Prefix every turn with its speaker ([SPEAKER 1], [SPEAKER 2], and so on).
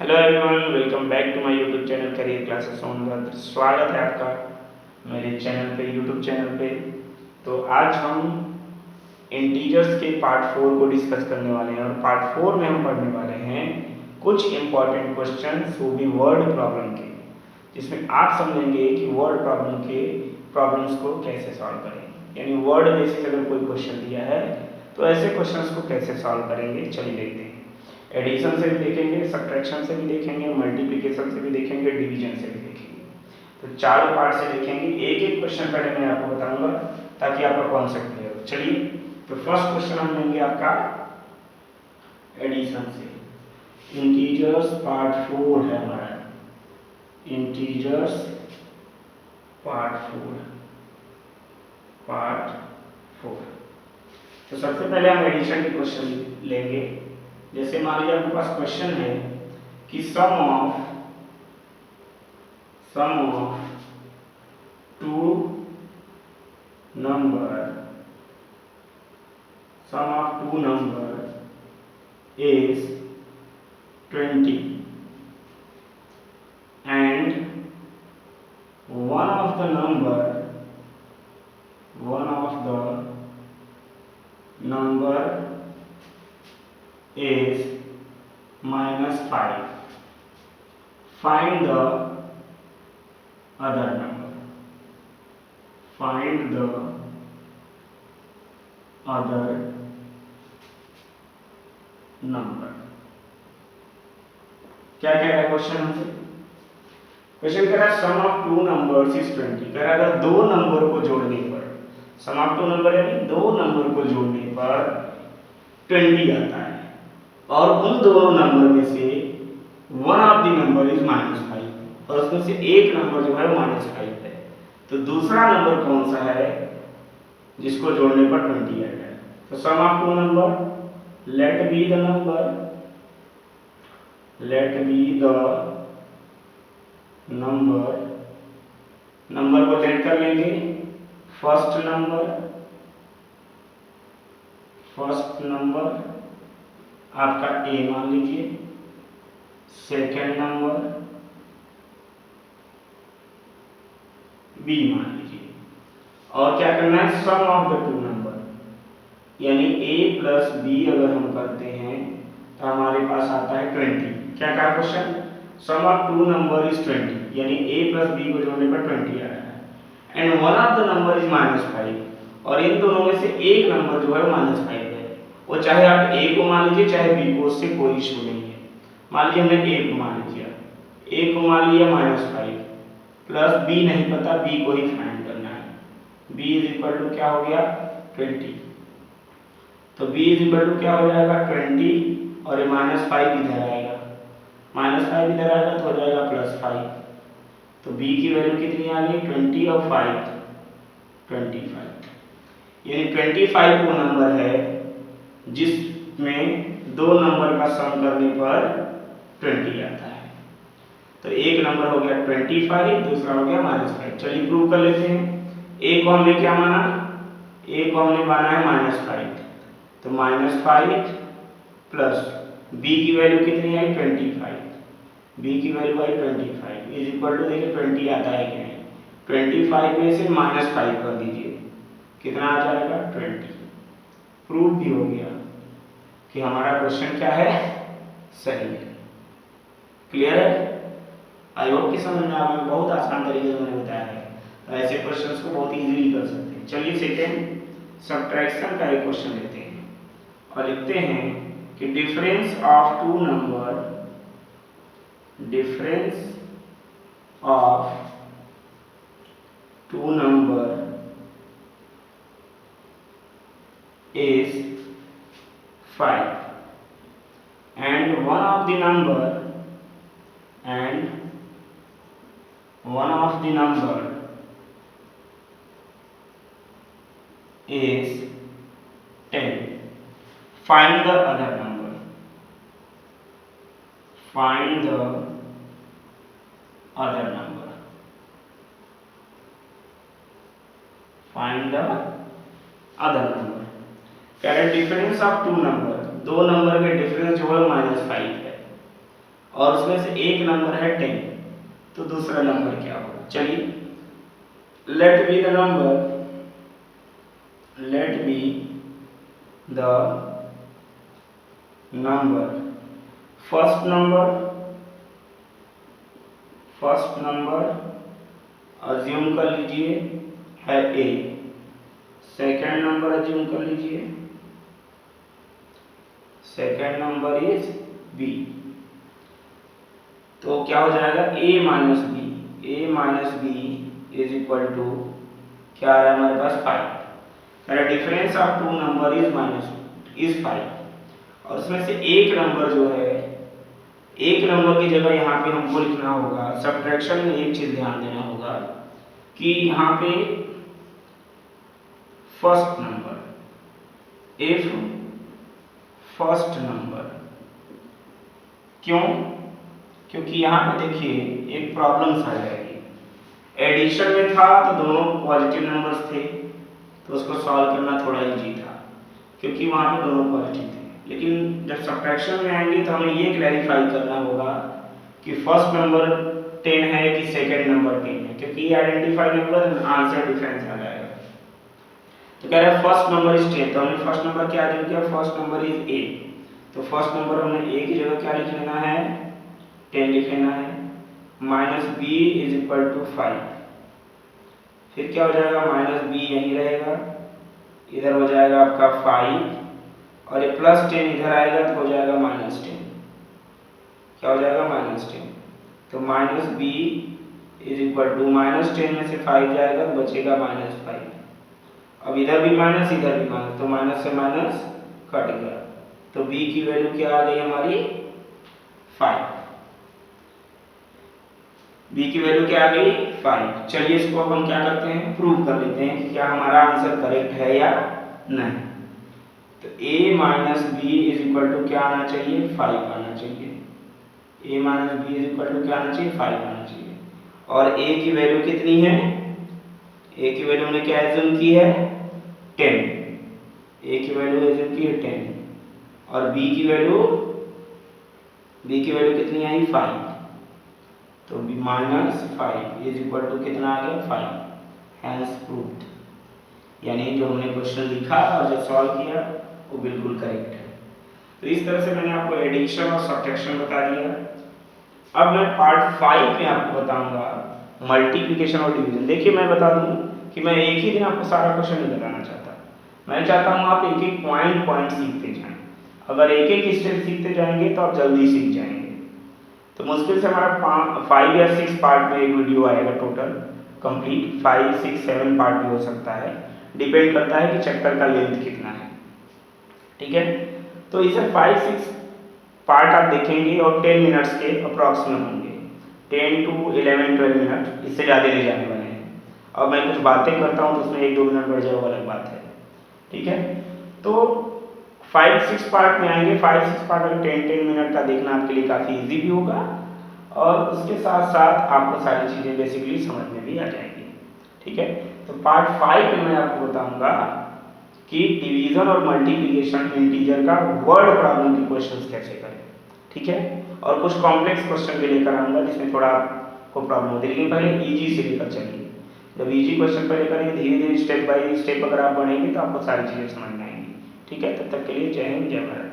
[SPEAKER 1] Hello everyone, welcome back to my YouTube channel career classes on Bhadra. स्वागत है आपका मेरे चैनल पे, यूट्यूब चैनल पे। तो आज हम इंटीजर्स के पार्ट 4 को डिस्कस करने वाले हैं और पार्ट 4 में हम पढ़ने वाले हैं कुछ इंपॉर्टेंट क्वेश्चंस, वो भी वर्ड प्रॉब्लम के, जिसमें आप समझेंगे कि वर्ड प्रॉब्लम के प्रॉब्लम्स को कैसे सॉल्व करेंगे। यानी वर्ड बेसिस अगर कोई क्वेश्चन दिया है तो ऐसे क्वेश्चंस को कैसे सॉल्व करेंगे, चलिए देखते हैं। एडिशन से भी देखेंगे, सब्ट्रैक्शन से भी देखेंगे, मल्टीप्लिकेशन से भी देखेंगे, डिवीजन से भी देखेंगे। तो चारों पार्ट से देखेंगे। एक एक क्वेश्चन पहले मैं आपको बताऊंगा ताकि आपका कॉन्सेप्ट क्लियर हो। चलिए, तो फर्स्ट क्वेश्चन हम लेंगे आपका एडिशन से। इंटीजर्स पार्ट 4 है हमारा, इंटीजर्स पार्ट 4। तो सबसे पहले हम एडिशन के क्वेश्चन लेंगे। जैसे मान लीजिए आपके पास क्वेश्चन है कि sum of two number is 20 and one of the number is -5. Find the other number. Find the other number. क्या कह रहा है क्वेश्चन हमसे? क्वेश्चन कह रहा है सम ऑफ टू नंबर्स इज 20। कह रहा है अगर दो नंबर को जोड़ने पर, सम ऑफ टू नंबर यानी दो नंबर को जोड़ने पर 20 आता है और उन दोनों नंबर में से one of the number is -5 और उसमें से एक नंबर जो है वो -5 है, तो दूसरा नंबर कौन सा है जिसको जोड़ने पर 20 आएगा? तो sum of two number, let B the number को लेट कर लेंगे। फर्स्ट नंबर आपका ए मान लीजिए, सेकेंड नंबर बी मान लीजिए, और क्या करना है? सम ऑफ द टू नंबर, यानी ए प्लस बी अगर हम करते हैं तो हमारे पास आता है 20। क्या कहा question? Sum of two number is 20, यानी ए प्लस बी को जोड़ने पर 20 आ रहा है। And one of the number is -5 और इन दोनों में से एक नंबर जो है -5 है। वो चाहे आप ए को मान लीजिए चाहे बी को, उससे कोई इशू नहीं है। मान लीजिए हमने ए को मान लिया, ए को मान लिया -5 प्लस बी नहीं पता, बी को ही फाइंड करना है। बी इज इक्वल टू क्या हो गया? 20। तो b इज इक्वल टू क्या हो जाएगा? 20 और ये -5 इधर आएगा, -5 इधर आएगा तो हो जाएगा +5। तो b की वैल्यू कितनी आ गई? 20 और 5 25, यानी 25 वो नंबर है जिसमें दो नंबर का सम करने पर 20 आता है। तो एक नंबर हो गया 25, दूसरा हो गया -5। चलिए प्रूव कर लेते हैं। a को हमने क्या माना? a को हमने माना है -5, तो -5 प्लस b की वैल्यू कितनी आई? 25। b की वैल्यू आई 25 इज इक्वल टू, देखिए 20 आता है कि नहीं? 25 में से -5 कर दीजिए, कितना आ जाएगा? 20। प्रूव भी हो गया कि हमारा क्वेश्चन क्या है? सही है। क्लियर है? आई होप कि समझ में आ गया। बहुत आसान तरीके से मैंने बताया है, तो ऐसे क्वेश्चंस को बहुत इजीली कर सकते हैं। चलिए सेकेंड सब्ट्रैक्शन का एक क्वेश्चन लेते हैं और लिखते हैं कि difference of two number is 5 and one of the number is 10. Find the other number. Find the other number. Find the other number. कह रहे डिफरेंस ऑफ टू नंबर, दो नंबर के डिफरेंस जो है -5 है और उसमें से एक नंबर है 10, तो दूसरा नंबर क्या होगा? चलिए, let B the number first number assume कर लीजिए है ए, सेकेंड नंबर अज्यूम कर लीजिए, सेकेंड नंबर इज बी। तो क्या हो जाएगा? A minus B is equal to क्या आ रहा है हमारे पास? 5। Difference of two number is 5, और उसमें से एक नंबर जो है, एक नंबर की जगह यहाँ पे हमको लिखना होगा, सब्ट्रैक्शन में एक चीज ध्यान देना होगा कि यहाँ पे first number, if first number, क्यों? क्योंकि यहाँ पे देखिए एक प्रॉब्लम आ जाएगी। एडिशन में था तो दोनों पॉजिटिव नंबर्स थे, तो उसको सॉल्व करना थोड़ा इजी था क्योंकि वहाँ पे दोनों पॉजिटिव थे। लेकिन जब सब्ट्रैक्शन में आएंगे तो हमें ये क्लैरिफाई करना होगा कि फर्स्ट नंबर 10 है कि सेकेंड नंबर 10 है, क्योंकि ये आइडेंटिफाई नंबर आंसर डिफरेंस आ जाएगा। तो कह रहा है फर्स्ट नंबर इज 10, तो हमने फर्स्ट नंबर क्या अज्यूम किया? फर्स्ट नंबर इज ए, तो फर्स्ट नंबर हमने ए की जगह क्या लिख लेना है? 10 लिख लेना है। Minus B is equal to 5, फिर क्या हो जाएगा? माइनस बी यहीं रहेगा, इधर हो जाएगा आपका 5 और ये प्लस 10 इधर आएगा तो हो जाएगा -10। क्या हो जाएगा? -10। तो minus B is equal to -10 में से 5 जाएगा तो बचेगा -5। अब इधर भी माइनस इधर भी माइनस, तो माइनस से माइनस कट गया, तो b की वैल्यू क्या आ गई हमारी? 5। b की वैल्यू क्या आ गई? 5। चलिए इसको अब हम क्या करते हैं? प्रूव कर लेते हैं कि क्या हमारा आंसर करेक्ट है या नहीं। तो a minus B is equal to क्या आना चाहिए? 5 आना चाहिए। a minus B is equal to क्या आना चाहिए? 5 आना चाहिए। और a की वैल्यू कितनी है? a की वैल्यू हमने क्या एज्यूम की है? 10। a की वैल्यू एज्यूम की है 10 और b की वैल्यू कितनी आई? 5। तो b minus 5 is equal to कितना आ गया? 5। हैंस प्रूव्ड, यानी जो हमने क्वेश्चन लिखा और जो सॉल्व किया वो बिल्कुल करेक्ट है। तो इस तरह से मैंने आपको एडिशन और सब्ट्रैक्शन बता दिया। अब मैं पार्ट 5 में आपको बताऊंगा मल्टीप्लिकेशन और डिवीजन। देखिए मैं बता दूं कि मैं एक ही दिन आपको सारा क्वेश्चन नहीं बताना चाहता, मैं चाहता हूं आप एक एक पॉइंट सीखते जाएं। अगर एक एक स्टेप सीखते जाएंगे तो आप जल्दी सीख जाएंगे। तो मुश्किल से हमारा 5 या 6 पार्ट में एक वीडियो आएगा टोटल कंप्लीट, 5, 6, 7 पार्ट भी हो सकता है, डिपेंड करता है कि चैप्टर का लेंथ कितना है। ठीक है, तो इसे 5, 6 पार्ट आप देखेंगे और 10 मिनट्स के अप्रॉक्सीमेट होंगे, 10 to 11, 12 मिनट, इससे ज़्यादा नहीं जाने वाले हैं। अब मैं कुछ बातें करता हूँ तो उसमें 1-2 मिनट बढ़ जाए वो अलग बात है। ठीक है, तो 5, 6 पार्ट में आएंगे। 5, 6 पार्ट अगर 10 मिनट का देखना आपके लिए काफ़ी इजी भी होगा और उसके साथ साथ आपको सारी चीज़ें बेसिकली समझ में भी आ जाएंगी। ठीक है, तो पार्ट 5 में मैं आपको बताऊंगा कि डिवीजन और मल्टीप्लिकेशन इंटीजर का वर्ड प्रॉब्लम के क्वेश्चंस कैसे करें। ठीक है, और कुछ कॉम्प्लेक्स क्वेश्चन भी लेकर आऊंगा जिसमें थोड़ा आपको प्रॉब्लम होती है, लेकिन पहले इजी से लेकर चलिए। जब इजी क्वेश्चन पर लेकर धीरे धीरे स्टेप बाय स्टेप अगर आप बढ़ेंगे तो आपको सारी चीज़ें समझ में आएंगी। ठीक है, तब तक के लिए जय हिंद, जय भारत।